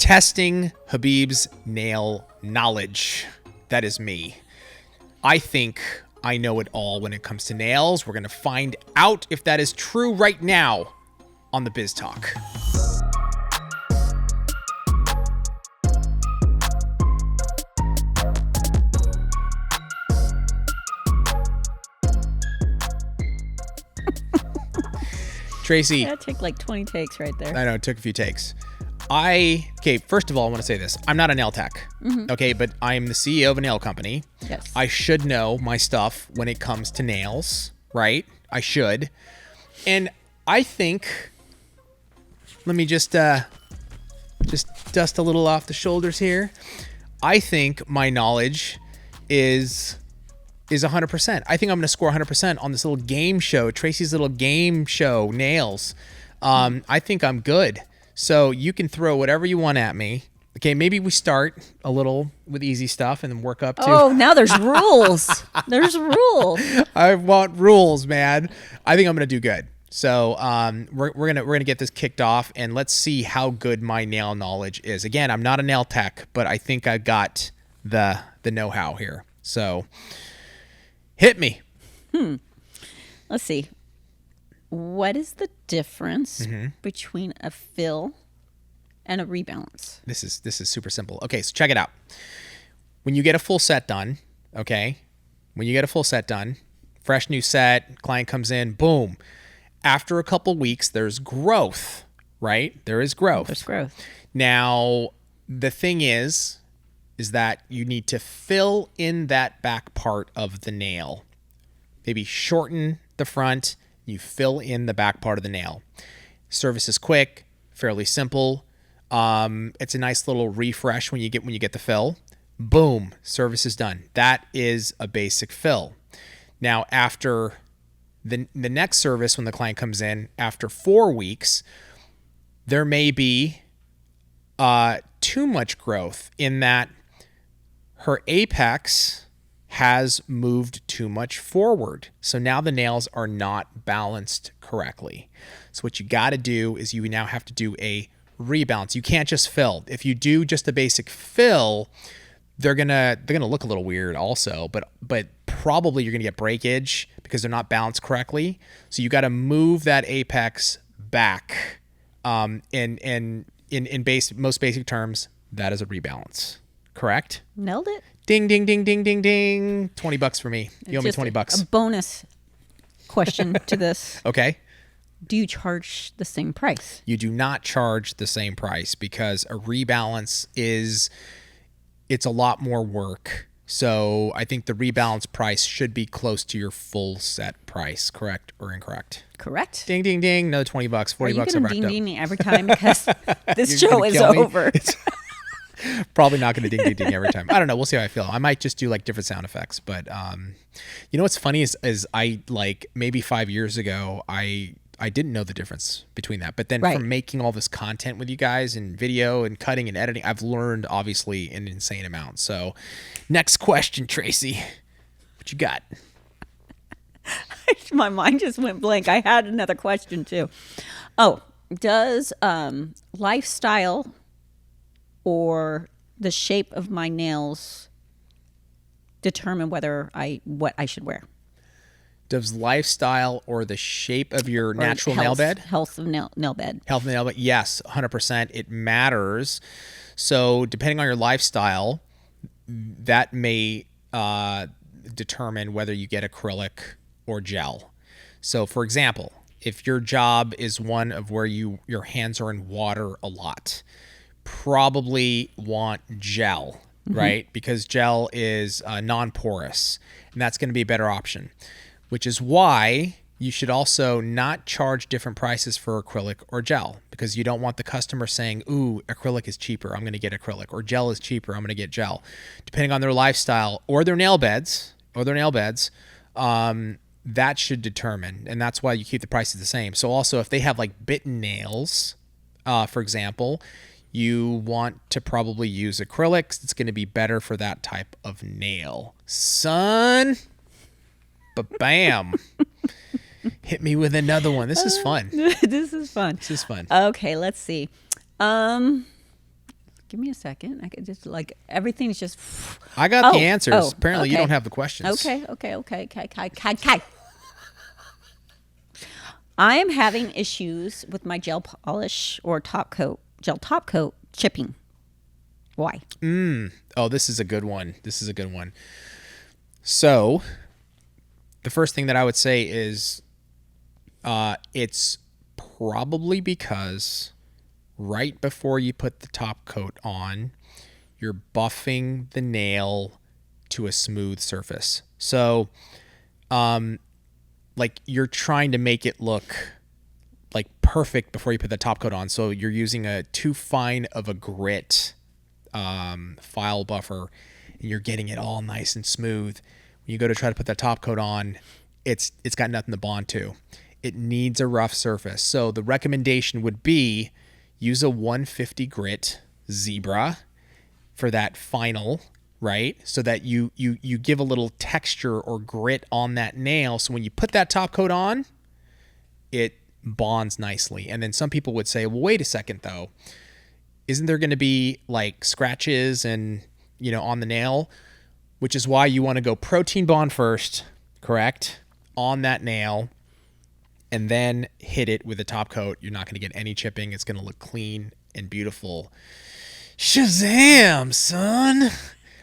Testing Habib's nail knowledge. That is me. I think I know it all when it comes to nails. We're going to find out if that is true right now on the Biz Talk. Tracey. That took like 20 takes right there. I know, it took a few takes. First of all, I want to say this. I'm not a nail tech, okay, but I'm the CEO of a nail company. Yes. I should know my stuff when it comes to nails, right? I should. And I think, let me just dust a little off the shoulders here. I think my knowledge is 100%. I think I'm going to score 100% on this little game show, Tracey's little game show, nails. I think I'm good. So you can throw whatever you want at me. Okay, maybe we start a little with easy stuff and then work up to... Oh, now there's rules. There's rules. I want rules, man. I think I'm going to do good. So we're gonna get this kicked off, and let's see how good my nail knowledge is. Again, I'm not a nail tech, but I think I got the know-how here. So hit me. Let's see. What is the difference between a fill and a rebalance? This is super simple. Okay, so check it out. When you get a full set done, fresh new set, client comes in, boom. After a couple weeks, there's growth, right? There is growth. There's growth. Now, the thing is that you need to fill in that back part of the nail. Maybe shorten the front. You fill in the back part of the nail. Service is quick, fairly simple. It's a nice little refresh when you get the fill. Boom, service is done. That is a basic fill. Now, after the next service, when the client comes in after 4 weeks, there may be too much growth in that her apex has moved too much forward. So now the nails are not balanced correctly. So what you got to do is you now have to do a rebalance. You can't just fill. If you do just a basic fill, they're gonna look a little weird also, but probably you're gonna get breakage because they're not balanced correctly. So you got to move that apex back. In most basic terms, that is a rebalance. Correct? Nailed it. Ding, ding, ding, ding, ding, ding. $20 for me. You owe me $20. A bonus question to this. Okay. Do you charge the same price? You do not charge the same price because a rebalance it's a lot more work. So I think the rebalance price should be close to your full set price. Correct or incorrect? Correct. Ding, ding, ding. Another $20, $40. Are you I'm going racked to up. ding ding every time because this You're show gonna is kill me? over? Probably not going to ding, ding, ding every time. I don't know. We'll see how I feel. I might just do like different sound effects. But you know what's funny is I like maybe 5 years ago, I didn't know the difference between that. But then from making all this content with you guys and video and cutting and editing, I've learned obviously an insane amount. So next question, Tracey. What you got? My mind just went blank. I had another question too. Oh, does lifestyle or the shape of my nails determine what I should wear? Does lifestyle or the shape of your natural nail bed? Health of nail bed. Health of the nail bed, yes, 100%. It matters. So depending on your lifestyle, that may determine whether you get acrylic or gel. So for example, if your job is one of where your hands are in water a lot, probably want gel, right? Because gel is non-porous, and that's going to be a better option, which is why you should also not charge different prices for acrylic or gel, because you don't want the customer saying, ooh, acrylic is cheaper, I'm going to get acrylic, or gel is cheaper, I'm going to get gel. Depending on their lifestyle or their nail beds, that should determine, and that's why you keep the prices the same. So also if they have like bitten nails, for example, you want to probably use acrylics. It's going to be better for that type of nail. Son, bam. Hit me with another one. This is fun. This is fun. This is fun. Okay, let's see. Give me a second. I could just like everything's just. I got the answers. Apparently, you okay. don't have the questions. Okay. I am having issues with my gel polish or gel top coat chipping. Why? Oh, this is a good one. So, the first thing that I would say is it's probably because right before you put the top coat on, you're buffing the nail to a smooth surface. So, like you're trying to make it look like perfect before you put the top coat on. So you're using a too fine of a grit file buffer, and you're getting it all nice and smooth. When you go to try to put that top coat on, it's got nothing to bond to. It needs a rough surface. So the recommendation would be use a 150 grit zebra for that final, right? So that you give a little texture or grit on that nail. So when you put that top coat on, it bonds nicely. And then some people would say, well, wait a second though. Isn't there going to be like scratches and, on the nail? Which is why you want to go protein bond first, correct? On that nail, and then hit it with a top coat. You're not going to get any chipping. It's going to look clean and beautiful. Shazam, son.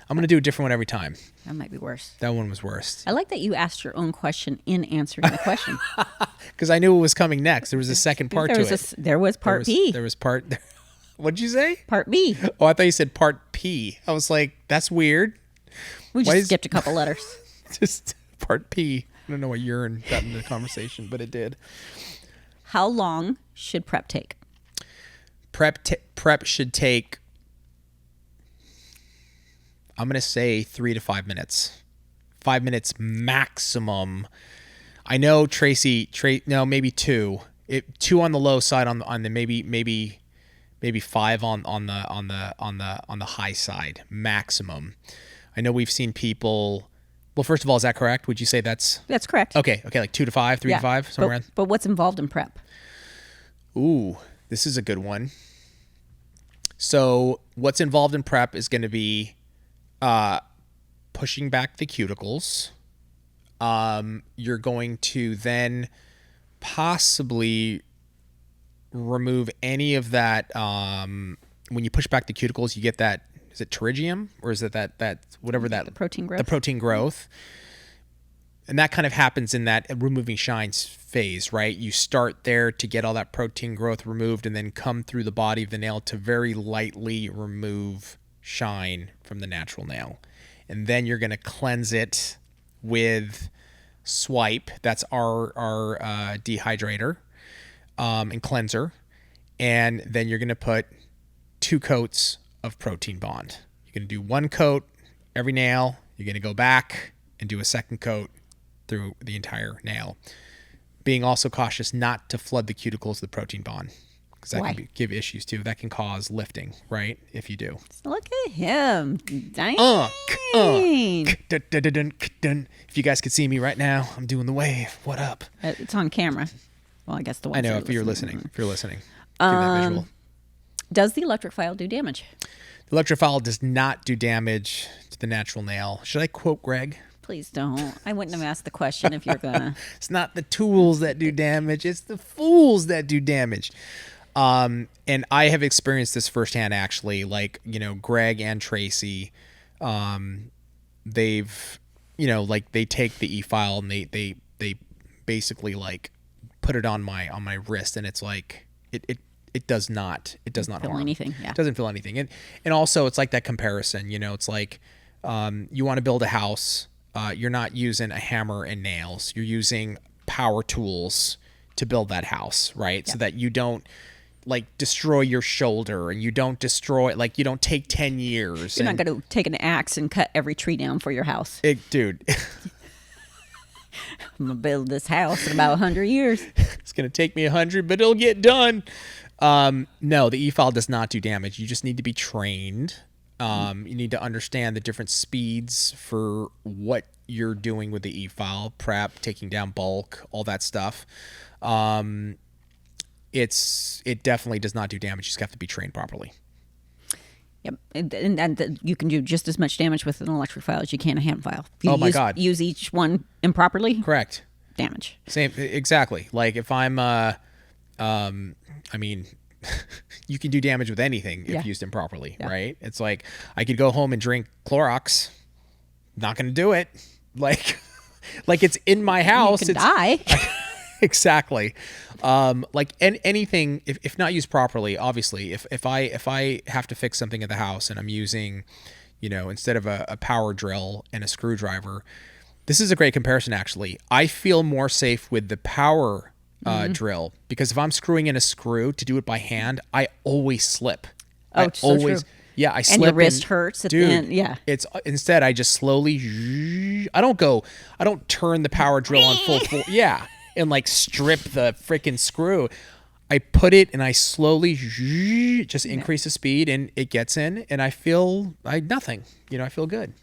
I'm going to do a different one every time. That might be worse. That one was worse. I like that you asked your own question in answering the question. Because I knew it was coming next. There was a second part to it. There was part B. There was part... What did you say? Part B. Oh, I thought you said part P. I was like, that's weird. We just skipped a couple letters. Just part P. I don't know what urine got into the conversation, but it did. How long should prep take? Prep should take, I'm going to say 3 to 5 minutes. 5 minutes maximum. I know Tracey, no, maybe 2. 2 on the low side, on the maybe 5 on the high side maximum. I know we've seen people. Well, first of all, is that correct? Would you say that's correct? Okay, like 2 to 5, 3 to 5, somewhere around. But what's involved in prep? Ooh, this is a good one. So what's involved in prep is going to be pushing back the cuticles. You're going to then possibly remove any of that. When you push back the cuticles, you get that. Is it pterygium, or is it that whatever that the protein growth? The protein growth, and that kind of happens in that removing shines phase, right? You start there to get all that protein growth removed, and then come through the body of the nail to very lightly remove shine from the natural nail, and then you're going to cleanse it with Swipe. That's our dehydrator and cleanser, and then you're going to put 2 coats of protein bond. You're going to do 1 coat every nail. You're going to go back and do a second coat through the entire nail. Being also cautious not to flood the cuticles with the protein bond, because that can give issues too. That can cause lifting, right? If you do. Look at him. Dang. If you guys could see me right now, I'm doing the wave. What up? It's on camera. Well, I guess the ones I know if you're listening. If you're listening. Do that visual. Does the electric file do damage? The electric file does not do damage to the natural nail. Should I quote Greg? Please don't. I wouldn't have asked the question if you're gonna. It's not the tools that do damage. It's the fools that do damage. And I have experienced this firsthand, actually. Like, Greg and Tracey, they've, they take the e-file and they basically like put it on my wrist, and it's like it does not feel harm anything. Yeah. It doesn't feel anything. And also it's like that comparison, it's like you want to build a house. You're not using a hammer and nails. You're using power tools to build that house, right? Yeah. So that you don't like destroy your shoulder, and you don't destroy, like, you don't take 10 years. You're not going to take an axe and cut every tree down for your house. Dude. I'm going to build this house in about 100 years. It's going to take me 100, but it'll get done. No, the e-file does not do damage. You just need to be trained. You need to understand the different speeds for what you're doing with the e-file, prep, taking down bulk, all that stuff. It definitely does not do damage. You just have to be trained properly. Yep. And you can do just as much damage with an electric file as you can a hand file. If you my God. use each one improperly, Correct. damage. Same, exactly. Like if I'm, I mean, you can do damage with anything if used improperly, right? It's like I could go home and drink Clorox. Not going to do it. Like it's in my house. You can die. Exactly. Like anything, if not used properly, obviously, if I have to fix something at the house and I'm using, instead of a power drill and a screwdriver, this is a great comparison, actually. I feel more safe with the power drill, because if I'm screwing in a screw to do it by hand, I always slip. Oh, so always, true. yeah, I slip. And your wrist hurts at the dude, end. Yeah. It's instead I just slowly. I don't turn the power drill on full. Yeah, and like strip the freaking screw. I put it and I slowly just increase the speed, and it gets in, and I feel nothing. I feel good.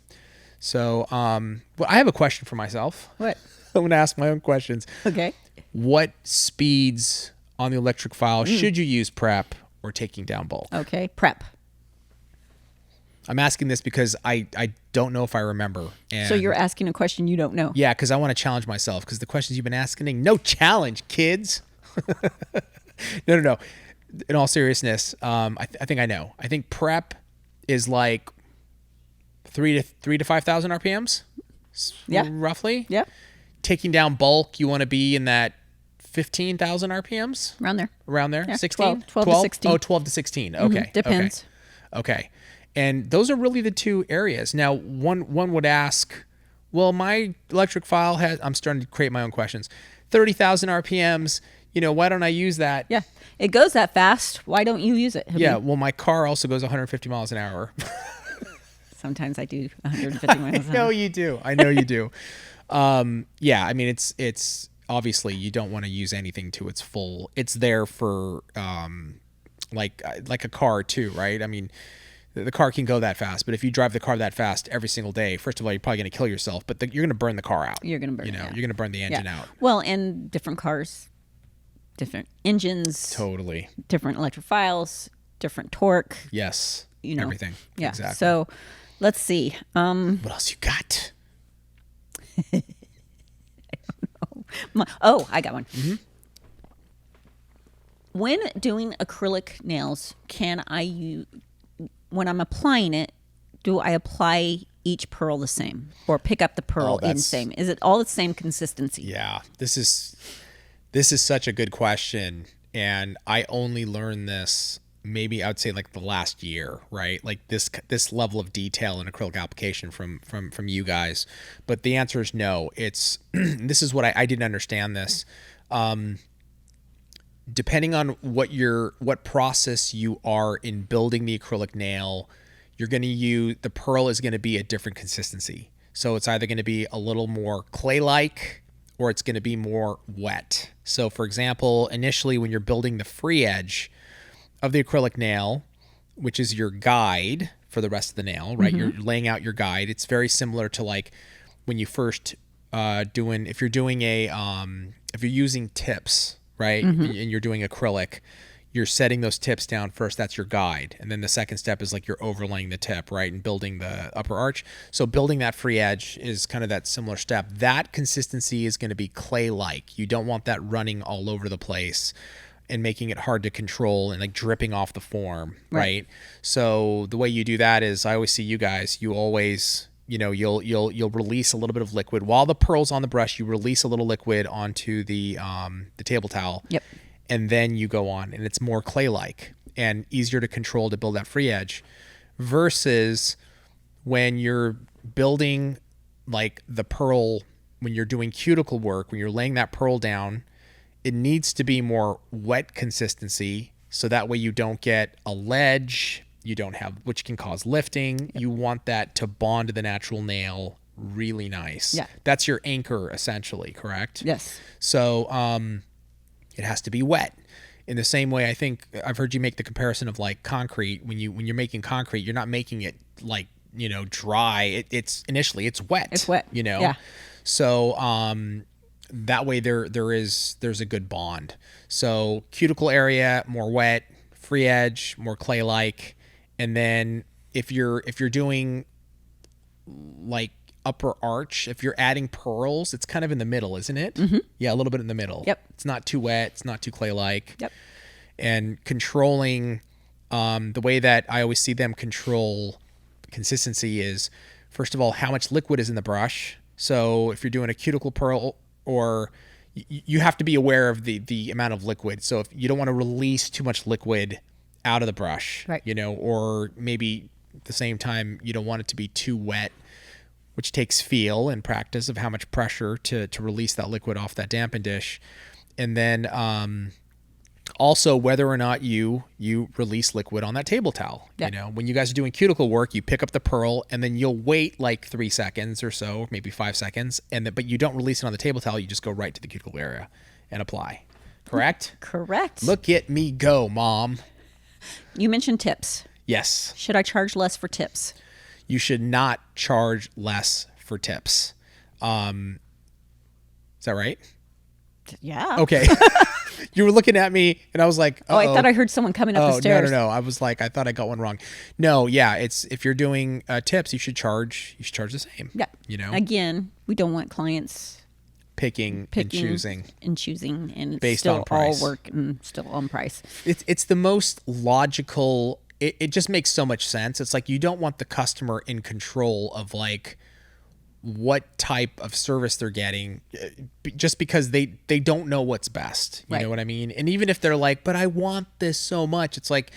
So, well, I have a question for myself. What? I'm going to ask my own questions. Okay. What speeds on the electric file should you use prep or taking down bulk? Okay. Prep. I'm asking this because I don't know if I remember. And So you're asking a question you don't know. yeah, because I want to challenge myself, because the questions you've been asking, no challenge, kids. No. In all seriousness, I think I know. I think prep is like 3,000 to 5,000 RPMs. Yeah. Roughly. Yep. Taking down bulk, you want to be in that 15,000 RPMs. Around there. Yeah, 16? 12 to 16. Oh, 12 to 16. Okay. Depends. Okay. And those are really the two areas. Now, one would ask, well, my electric file I'm starting to create my own questions. 30,000 RPMs, why don't I use that? Yeah. It goes that fast. Why don't you use it? Yeah, well, my car also goes 150 miles an hour. Sometimes I do 150 miles an hour. I know you do. Yeah, I mean, it's obviously you don't want to use anything to its full. It's there for like a car too, right? I mean, the car can go that fast, but if you drive the car that fast every single day, first of all, you're probably going to kill yourself, but you're going to burn the car out. You're going to burn you're out. going to burn the engine out. Well, and different cars, different engines, Totally. different electric files, different torque. Yes. Everything. Yeah. Exactly. So let's see. What else you got? I got one. Mm-hmm. When doing acrylic nails, when I'm applying it, do I apply each pearl the same, or pick up the pearl in the same? Is it all the same consistency? Yeah, this is such a good question, and I only learned this maybe I would say like the last year, right? Like this level of detail in acrylic application from you guys. But the answer is no. It's this is what I didn't understand this. Depending on what process you are in building the acrylic nail, you're going to use the pearl is going to be a different consistency. So it's either going to be a little more clay-like or it's going to be more wet. So for example, initially when you're building the free edge of the acrylic nail, which is your guide for the rest of the nail, right? You're laying out your guide. It's very similar to like when you first if you're using tips, right? And you're doing acrylic, you're setting those tips down first. That's your guide. And then the second step is like you're overlaying the tip, right? And building the upper arch. So building that free edge is kind of that similar step. That consistency is going to be clay-like. You don't want that running all over the place and making it hard to control and like dripping off the form, right? So the way you do that is, I always see you guys, you always, you'll release a little bit of liquid while the pearl's on the brush. You release a little liquid onto the table towel. Yep. And then you go on, and it's more clay-like and easier to control to build that free edge, versus when you're building like the pearl, when you're doing cuticle work, when you're laying that pearl down, it needs to be more wet consistency, so that way you don't get a ledge, which can cause lifting. Yep. You want that to bond to the natural nail really nice. Yeah. That's your anchor, essentially, correct? Yes. So it has to be wet. In the same way, I think I've heard you make the comparison of like concrete. When you're making concrete, you're not making it like, dry. It's initially it's wet. It's wet. Yeah. So that way there's a good bond. So cuticle area more wet, free edge more clay-like, and then if you're doing like upper arch, if you're adding pearls, it's kind of in the middle, isn't it? Yeah, a little bit in the middle. Yep. It's not too wet. It's not too clay-like. Yep. And controlling the way that I always see them control consistency is, first of all, how much liquid is in the brush. So if you're doing a cuticle pearl, or you have to be aware of the amount of liquid. So if you don't want to release too much liquid out of the brush, right, or maybe at the same time, you don't want it to be too wet, which takes feel and practice of how much pressure to release that liquid off that dampen dish. And then also whether or not you release liquid on that table towel. Yeah. When you guys are doing cuticle work, you pick up the pearl and then you'll wait like 3 seconds or so, maybe 5 seconds, but you don't release it on the table towel. You just go right to the cuticle area and apply. Correct? Correct. Look at me go, Mom. You mentioned tips. Yes. Should I charge less for tips? You should not charge less for tips. Is that right? Yeah. Okay. You were looking at me and I was like, uh-oh. Oh, I thought I heard someone coming up the stairs. No. I was like, I thought I got one wrong. No, yeah, it's, if you're doing tips, you should charge the same. Yeah. Again, we don't want clients picking and choosing and based still on price. all work and still on price. It's the most logical. It just makes so much sense. It's like you don't want the customer in control of like what type of service they're getting, just because they don't know what's best. You know what I mean? And even if they're like, but I want this so much, it's like,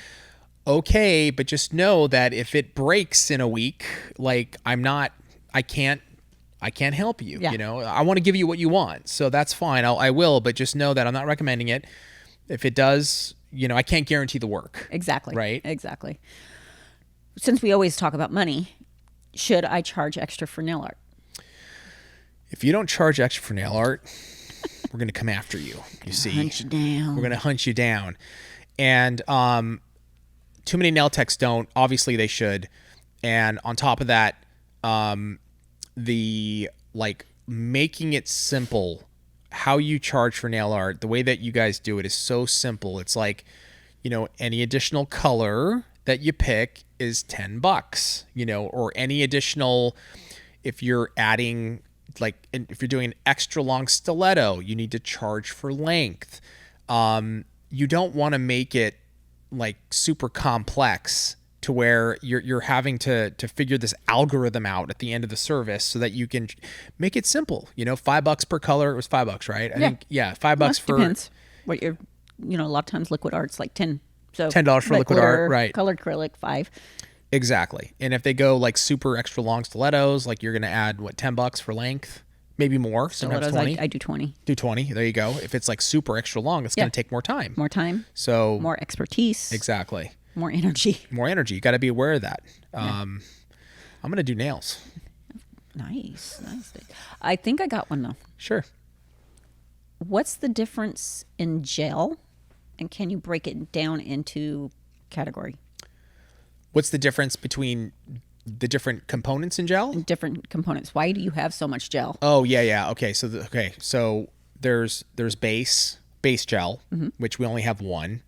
okay, but just know that if it breaks in a week, like I can't help you. Yeah. I want to give you what you want, so that's fine. I will, but just know that I'm not recommending it. If it does, I can't guarantee the work. Exactly. Right? Exactly. Since we always talk about money, should I charge extra for nail art? If you don't charge extra for nail art, we're going to come after you. You see, hunt you down. We're going to hunt you down. And too many nail techs don't. Obviously, they should. And on top of that, the making it simple, how you charge for nail art, the way that you guys do it is so simple. It's like, any additional color that you pick is $10, or any additional, if you're adding, if you're doing an extra long stiletto, you need to charge for length. You don't want to make it super complex to where you're having to figure this algorithm out at the end of the service so that you can make it simple. $5 per color. It was $5, right? I think, yeah, $5 for. Depends what you're, a lot of times liquid art's like 10. So $10 for liquid art, right? Colored acrylic, 5. Exactly. And if they go super extra long stilettos, you're going to add $10 for length, maybe more. Sometimes 20. I do 20. Do 20. There you go. If it's super extra long, it's going to take more time. More time. So more expertise. Exactly. More energy. More energy. You got to be aware of that. I'm going to do nails. Nice. I think I got one though. Sure. What's the difference in gel, and can you break it down into category? What's the difference between the different components in gel? Different components. Why do you have so much gel? Oh, yeah. Okay. So there's base gel, which we only have one.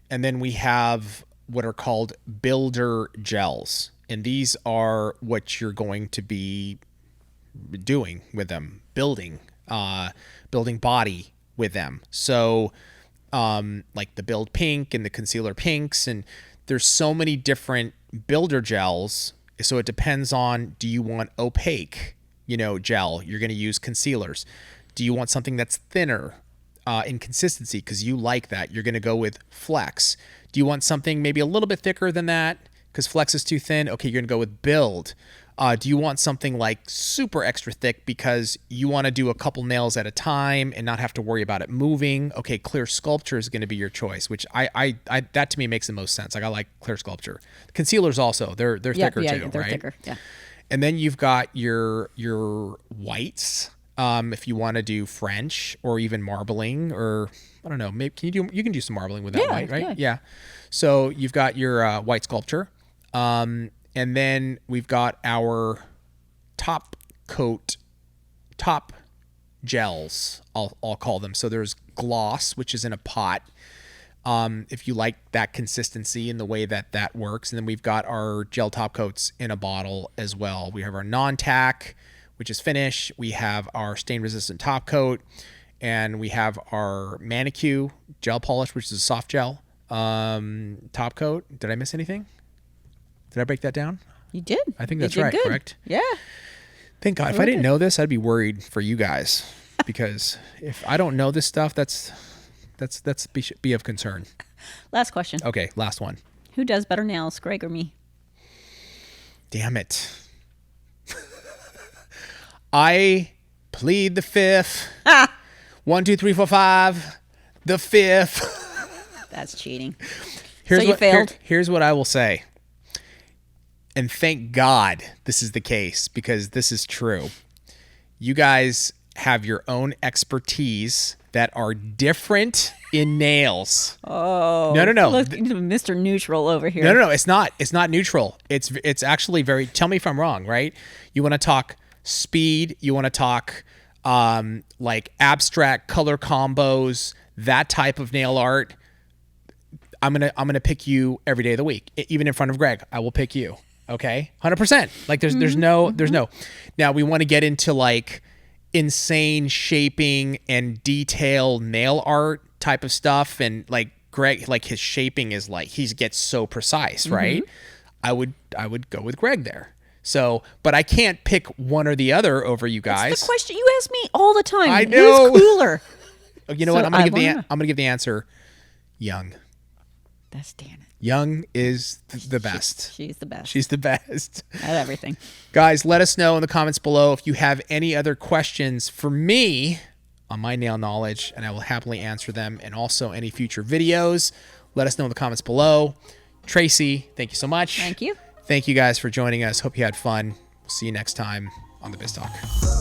And then we have what are called builder gels. And these are what you're going to be doing with them, building body with them. So the build pink and the concealer pinks, and there's so many different builder gels. So it depends on, do you want opaque, gel? You're going to use concealers. Do you want something that's thinner in consistency because you like that? You're going to go with flex. Do you want something maybe a little bit thicker than that because flex is too thin? Okay, you're going to go with build. Do you want something super extra thick because you want to do a couple nails at a time and not have to worry about it moving? Okay, clear sculpture is going to be your choice, which I that to me makes the most sense. I like clear sculpture. Concealers also, they're thicker too, they're right? Thicker, yeah. And then you've got your whites. If you want to do French or even marbling, or I don't know, maybe you can do some marbling with that white, right? Yeah. So you've got your white sculpture. And then we've got our top gels, I'll call them. So there's gloss, which is in a pot. if you like that consistency and the way that works. And then we've got our gel top coats in a bottle as well. We have our non-tack, which is finish. We have our stain-resistant top coat, and we have our manicure gel polish, which is a soft gel top coat. Did I miss anything? Did I break that down? You did. I think that's You did right, good. correct? Yeah. Thank God. If I didn't know this, I'd be worried for you guys, because if I don't know this stuff, that's be of concern. Last question. Okay, last one. Who does better nails, Greg or me? Damn it. I plead the fifth. 1, 2, 3, 4, 5. The fifth. That's cheating. Here's So you failed. Here's what I will say. And thank God this is the case, because this is true. You guys have your own expertise that are different in nails. Oh. No. Look, Mr. Neutral over here. No. It's not neutral. It's actually very, tell me if I'm wrong, right? You want to talk speed. You want to talk like abstract color combos, that type of nail art. I'm gonna pick you every day of the week. Even in front of Greg, I will pick you. Okay, 100%. Like there's no. Now we want to get into like insane shaping and detail nail art type of stuff, and like Greg, like his shaping is like he gets so precise, right? I would go with Greg there. So, but I can't pick one or the other over you guys. That's the question you ask me all the time. I know. Who's cooler? You know So what? I'm gonna give the wanna- answer. Young. That's Dana. Young is the best. She's the best. She's the best. At everything. Guys, let us know in the comments below if you have any other questions for me on my nail knowledge, and I will happily answer them, and also any future videos. Let us know in the comments below. Tracey, thank you so much. Thank you. Thank you guys for joining us. Hope you had fun. We'll see you next time on the Biz Talk.